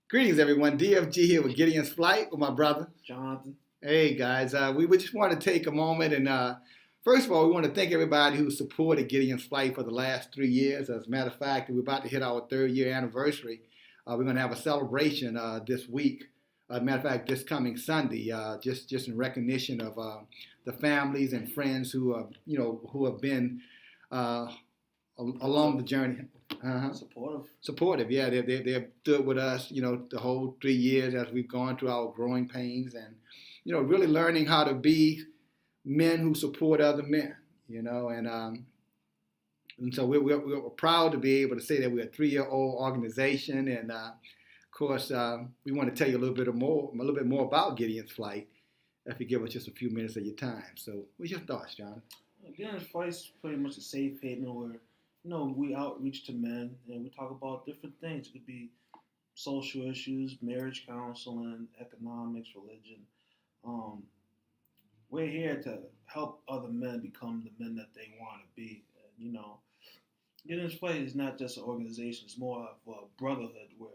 Greetings, everyone. DFG here with Gideon's Flight with my brother. Jonathan. Hey, guys. We just want to take a moment and, first of all, we want to thank everybody who supported Gideon's Flight for the last 3 years. As a matter of fact, we're about to hit our third-year anniversary. We're going to have a celebration this week. As a matter of fact, this coming Sunday, just in recognition of the families and friends who have been along the journey. Supportive, yeah. They've stood with us, the whole 3 years as we've gone through our growing pains and, really learning how to be men who support other men, and so we're proud to be able to say that we're a 3-year-old organization, and of course we want to tell you a little bit more about Gideon's Flight if you give us just a few minutes of your time. So, what's your thoughts, John? Gideon's Flight is pretty much a safe haven where we outreach to men and we talk about different things. It could be social issues, marriage counseling, economics, religion. We're here to help other men become the men that they want to be. And, Gideon's Flight is not just an organization; it's more of a brotherhood where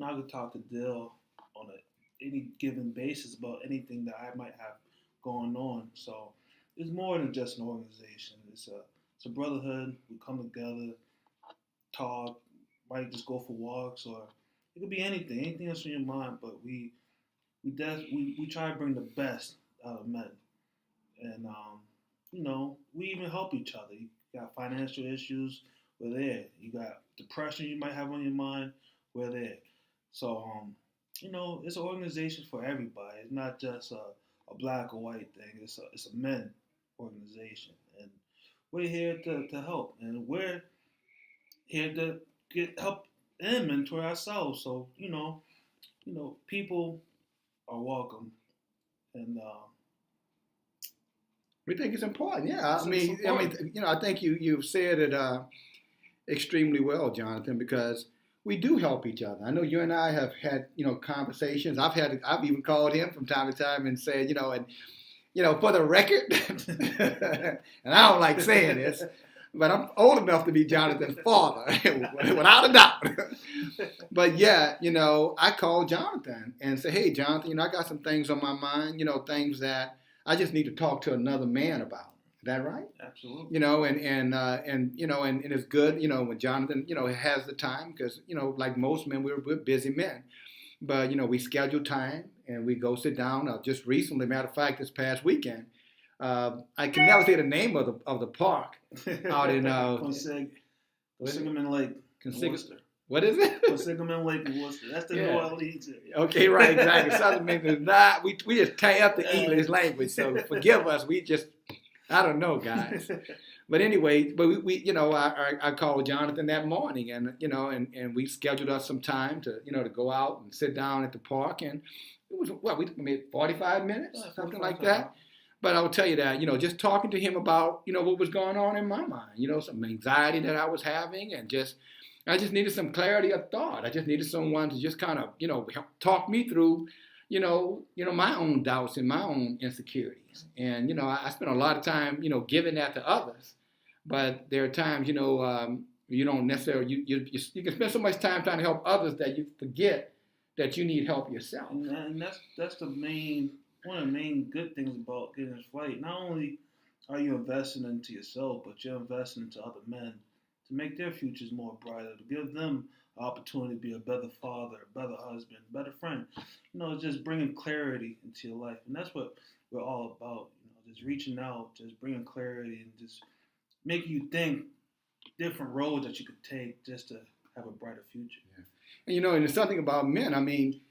I could talk to Dill on any given basis about anything that I might have going on. So it's more than just an organization. It's a brotherhood. We come together, talk, might just go for walks, or it could be anything that's on your mind. But we try to bring the best out of men, and we even help each other. You got financial issues, we're there. You got depression you might have on your mind, we're there. So it's an organization for everybody. It's not just a black or white thing. It's a men organization, and we're here to help, and we're here to get help and mentor ourselves. So people are welcome, and we think it's important. Yeah, important. I think you've said it extremely well, Jonathan, because we do help each other. I know you and I have had conversations. I've even called him from time to time and said, for the record, and I don't like saying this, but I'm old enough to be Jonathan's father, without a doubt. But yeah, I called Jonathan and said, hey, Jonathan, I got some things on my mind, things that I just need to talk to another man about. Is that right? Absolutely. And it's good, when Jonathan, has the time because, like most men, we're busy men. But, we schedule time and we go sit down. Just recently, matter of fact, this past weekend, I can never say the name of the park out in Consignment Lake, Worcester. What is it? Consignment Lake in Worcester. That's the New Orleans area. Okay, right, exactly. Southern England is not. We just tie up the English language, so forgive us. I don't know, guys. But anyway, I called Jonathan that morning, and and we scheduled us some time to go out and sit down at the park, and it was we made 45 minutes, something like that. But I'll tell you that just talking to him about what was going on in my mind, some anxiety that I was having, and I just needed some clarity of thought. I just needed someone to just kind of help talk me through my own doubts and my own insecurities. And, I spent a lot of time, giving that to others. But there are times, you don't necessarily, you can spend so much time trying to help others that you forget that you need help yourself. And that's one of the main good things about Gideon's Flight. Not only are you investing into yourself, but you're investing into other men to make their futures more brighter, to give them an opportunity to be a better father, a better husband, a better friend. Just bringing clarity into your life. And that's what we're all about. Just reaching out, just bringing clarity, and just making you think different roads that you could take just to have a brighter future. Yeah. And and it's something about men. I mean,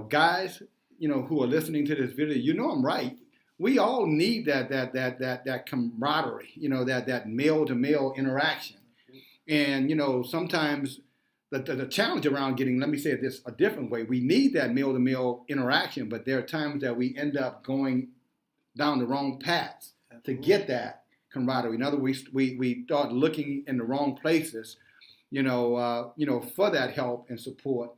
guys, who are listening to this video, I'm right. We all need that camaraderie, that male to male interaction. And sometimes the challenge around getting, let me say this a different way, we need that male to male interaction, but there are times that we end up going down the wrong paths to get that camaraderie. In other words, we start looking in the wrong places, for that help and support.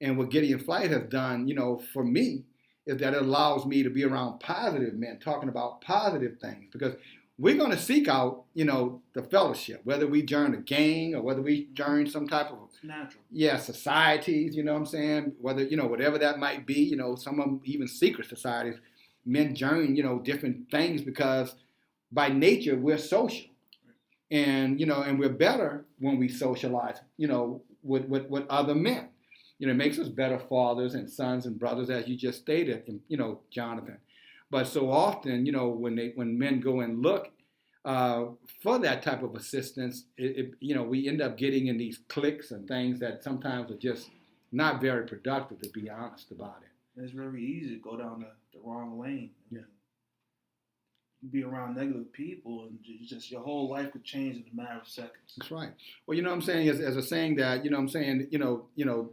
And what Gideon Flight has done, for me, is that it allows me to be around positive men, talking about positive things. Because we're going to seek out, the fellowship, whether we join a gang or whether we join some type of, It's natural. societies, you know what I'm saying? Whether, whatever that might be, some of them even secret societies, men join, different things because by nature we're social. And, and we're better when we socialize, with other men. It makes us better fathers and sons and brothers, as you just stated, Jonathan. But so often, when men go and look for that type of assistance, we end up getting in these cliques and things that sometimes are just not very productive, to be honest about it. It's very easy to go down the wrong lane. Yeah. You be around negative people, and just your whole life could change in a matter of seconds. That's right. Well, you know what I'm saying, as a saying that,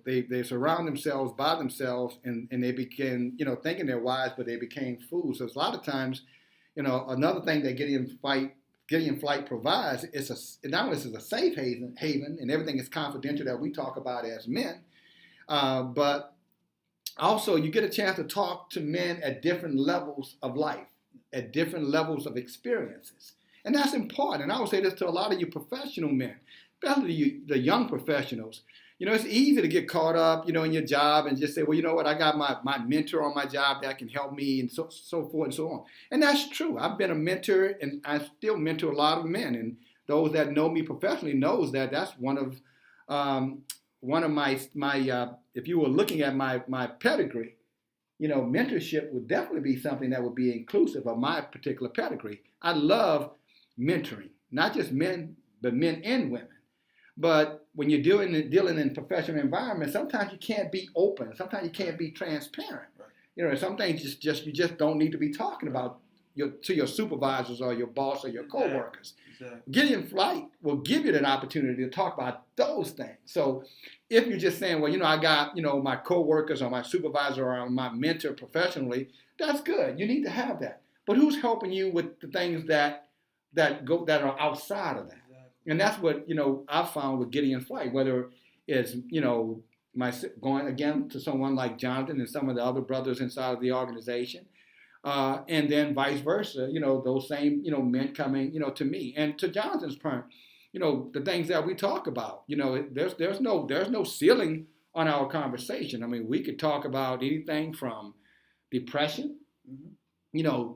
they surround themselves by themselves, and they begin, thinking they're wise, but they became fools. So it's a lot of times, another thing that Gideon Flight provides is not only is it a safe haven, and everything is confidential that we talk about as men, but also you get a chance to talk to men at different levels of life, at different levels of experiences. And that's important. And I would say this to a lot of you professional men, especially the young professionals. It's easy to get caught up, in your job and just say, well, you know what, I got my mentor on my job that can help me, and so forth and so on. And that's true. I've been a mentor, and I still mentor a lot of men. And those that know me professionally knows that that's one of my if you were looking at my pedigree, mentorship would definitely be something that would be inclusive of my particular pedigree. I love mentoring, not just men, but men and women. But when you're dealing in professional environments, sometimes you can't be open. Sometimes you can't be transparent. Right. Some things you just don't need to be talking about to your supervisors or your boss or your coworkers. Exactly. Gideon Flight will give you that opportunity to talk about those things. So if you're just saying, well, I got, my coworkers or my supervisor or my mentor professionally, that's good. You need to have that. But who's helping you with the things that are outside of that? Exactly. And that's what, I found with Gideon Flight, whether it's, my going again to someone like Jonathan and some of the other brothers inside of the organization. And then vice versa, those same, men coming, to me. And to Jonathan's point, the things that we talk about, there's no ceiling on our conversation. I mean, we could talk about anything from depression,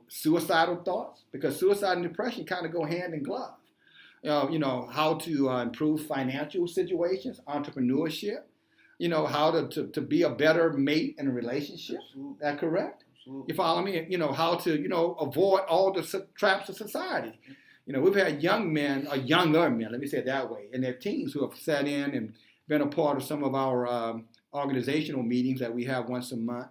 suicidal thoughts, because suicide and depression kind of go hand in glove. How to improve financial situations, entrepreneurship, how to be a better mate in a relationship. Absolutely. Is that correct? You follow me? How to, avoid all the traps of society. We've had young men, or younger men, let me say it that way, in their teens who have sat in and been a part of some of our organizational meetings that we have once a month.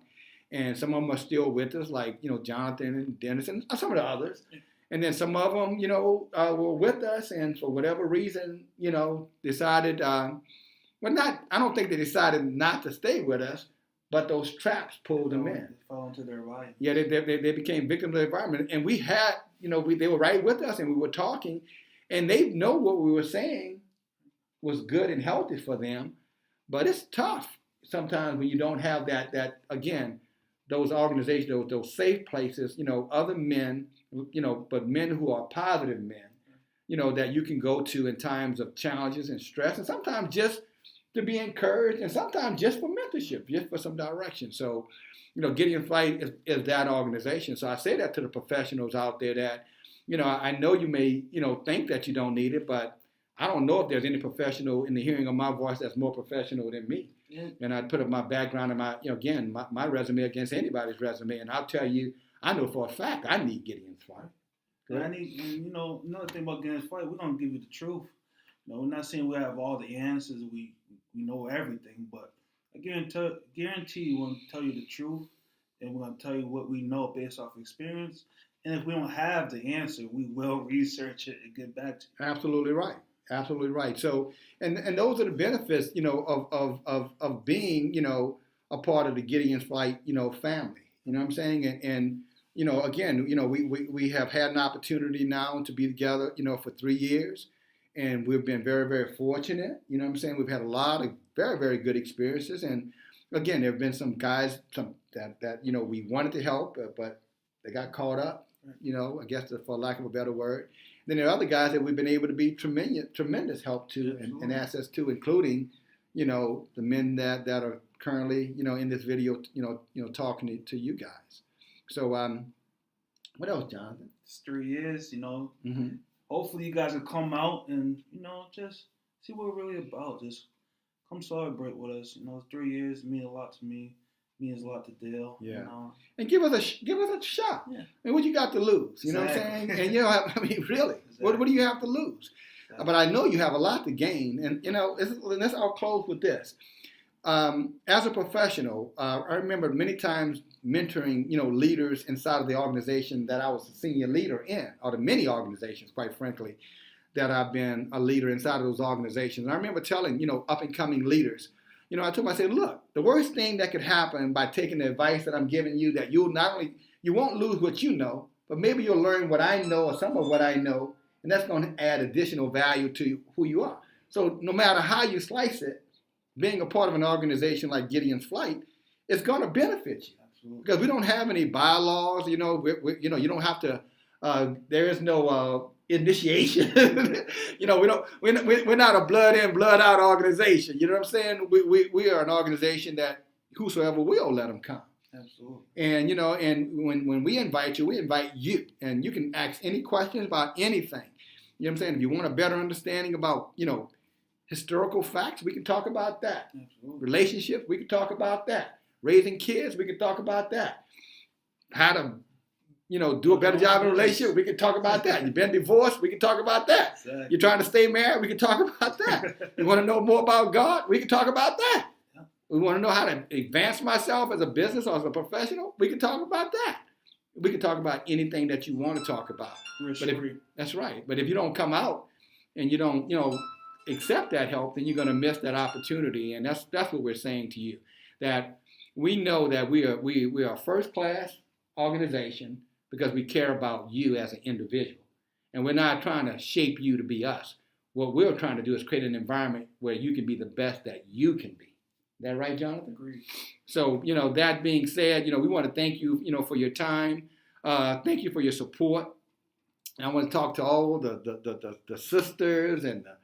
And some of them are still with us, like, Jonathan and Dennis and some of the others. And then some of them, were with us and for whatever reason, decided, I don't think they decided not to stay with us, but those traps pulled them in. They fell into their life. Yeah, they became victims of the environment. And we had, they were right with us and we were talking, and they know what we were saying was good and healthy for them. But it's tough sometimes when you don't have that again, those organizations, those safe places, other men, but men who are positive men, that you can go to in times of challenges and stress, and sometimes just to be encouraged, and sometimes just for mentorship, just for some direction. So, Gideon Flight is that organization. So I say that to the professionals out there that, I know you may, think that you don't need it, but I don't know if there's any professional in the hearing of my voice that's more professional than me. Yeah. And I'd put up my background and my resume against anybody's resume, and I'll tell you, I know for a fact I need Gideon's Flight. Right? I need, another thing about Gideon's Flight, we don't give you the truth. We're not saying we have all the answers, we know everything, but I guarantee we're going to tell you the truth, and we're going to tell you what we know based off experience. And if we don't have the answer, we will research it and get back to you. Absolutely right. Absolutely right. So, and those are the benefits, of being, a part of the Gideon's Flight, family. You know what I'm saying? And again, we have had an opportunity now to be together, for 3 years. And we've been very, very fortunate. You know what I'm saying? We've had a lot of very, very good experiences. And again, there have been some guys that we wanted to help, but they got caught up, I guess for lack of a better word. Then there are other guys that we've been able to be tremendous help to and access to, including, the men that are currently, in this video, talking to you guys. So, what else, Jonathan? It's 3 years, Mm-hmm. Hopefully you guys will come out and, just see what we're really about. Just come celebrate with us. 3 years mean a lot to me. Means a lot to Dale. Yeah. And give us a shot. Yeah. I mean, what you got to lose? You know what I'm saying? And really, exactly. What do you have to lose? Exactly. But I know you have a lot to gain. And let's all close with this. As a professional, I remember many times mentoring, leaders inside of the organization that I was a senior leader in, or the many organizations, quite frankly, that I've been a leader inside of those organizations. And I remember telling, up and coming leaders, I told them, I said, look, the worst thing that could happen by taking the advice that I'm giving you, that you won't lose what you know, but maybe you'll learn what I know or some of what I know, and that's going to add additional value to who you are. So no matter how you slice it, being a part of an organization like Gideon's Flight is going to benefit you. Absolutely. Because we don't have any bylaws, you don't have to, there is no initiation. We're not a blood in, blood out organization. You know what I'm saying? We are an organization that whosoever will, let them come. Absolutely. And and when we invite you, and you can ask any questions about anything. You know what I'm saying? If you want a better understanding about, historical facts, we can talk about that. Absolutely. Relationships, we can talk about that. Raising kids, we can talk about that. How to do a better job in a relationship, we can talk about that. You've been divorced, we can talk about that. Exactly. You're trying to stay married, we can talk about that. You want to know more about God, we can talk about that. Yeah. We want to know how to advance myself as a business or as a professional, we can talk about that. We can talk about anything that you want to talk about. That's right. But if you don't come out and you don't, accept that help, then you're going to miss that opportunity. And that's what we're saying to you. That we know that we are a first-class organization because we care about you as an individual. And we're not trying to shape you to be us. What we're trying to do is create an environment where you can be the best that you can be. Is that right, Jonathan? Agreed. So, that being said, we want to thank you, for your time. Thank you for your support. And I want to talk to all the sisters and the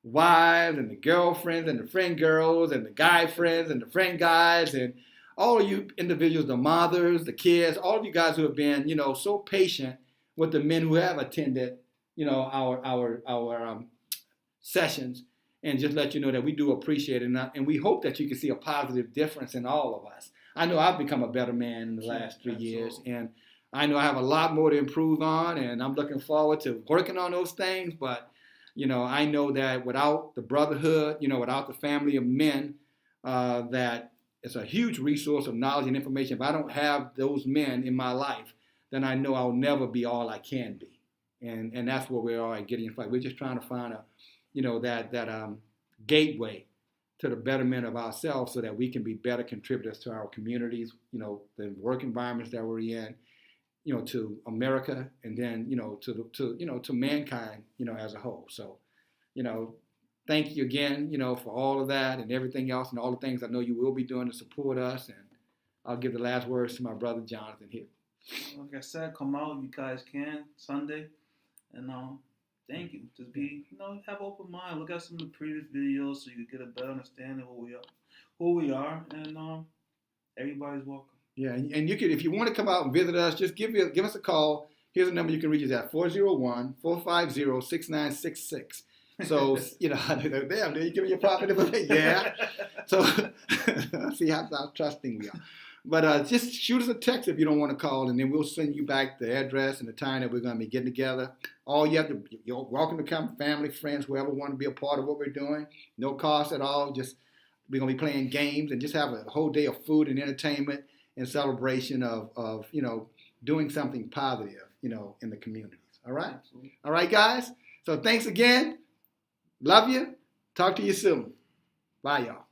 wives and the girlfriends and the friend girls and the guy friends and the friend guys and all of you individuals, the mothers, the kids, all of you guys who have been, so patient with the men who have attended, our sessions, and just let you know that we do appreciate it, and we hope that you can see a positive difference in all of us. I know I've become a better man in the last 3 years, and I know I have a lot more to improve on, and I'm looking forward to working on those things, but I know that without the brotherhood, without the family of men, that it's a huge resource of knowledge and information. If I don't have those men in my life, then I know I'll never be all I can be. And that's where we are at Gideon's Flight. We're just trying to find that gateway to the betterment of ourselves so that we can be better contributors to our communities, the work environments that we're in, to America, and then, to mankind, as a whole. So, thank you again, for all of that and everything else and all the things I know you will be doing to support us. And I'll give the last words to my brother Jonathan here. Like I said, come out if you guys can Sunday, and thank you. Just be, have open mind. Look at some of the previous videos so you can get a better understanding of who we are, and everybody's welcome. Yeah, and you can, if you want to come out and visit us, just give us a call. Here's a number you can reach us at, 401-450-6966. So, damn, you give me your proper information. Yeah. So, see how trusting we are. But just shoot us a text if you don't want to call, and then we'll send you back the address and the time that we're going to be getting together. You're welcome to come, family, friends, whoever want to be a part of what we're doing. No cost at all. Just, we're going to be playing games and just have a whole day of food and entertainment and celebration of doing something positive, in the communities. All right? Absolutely. All right, guys? So thanks again. Love you. Talk to you soon. Bye, y'all.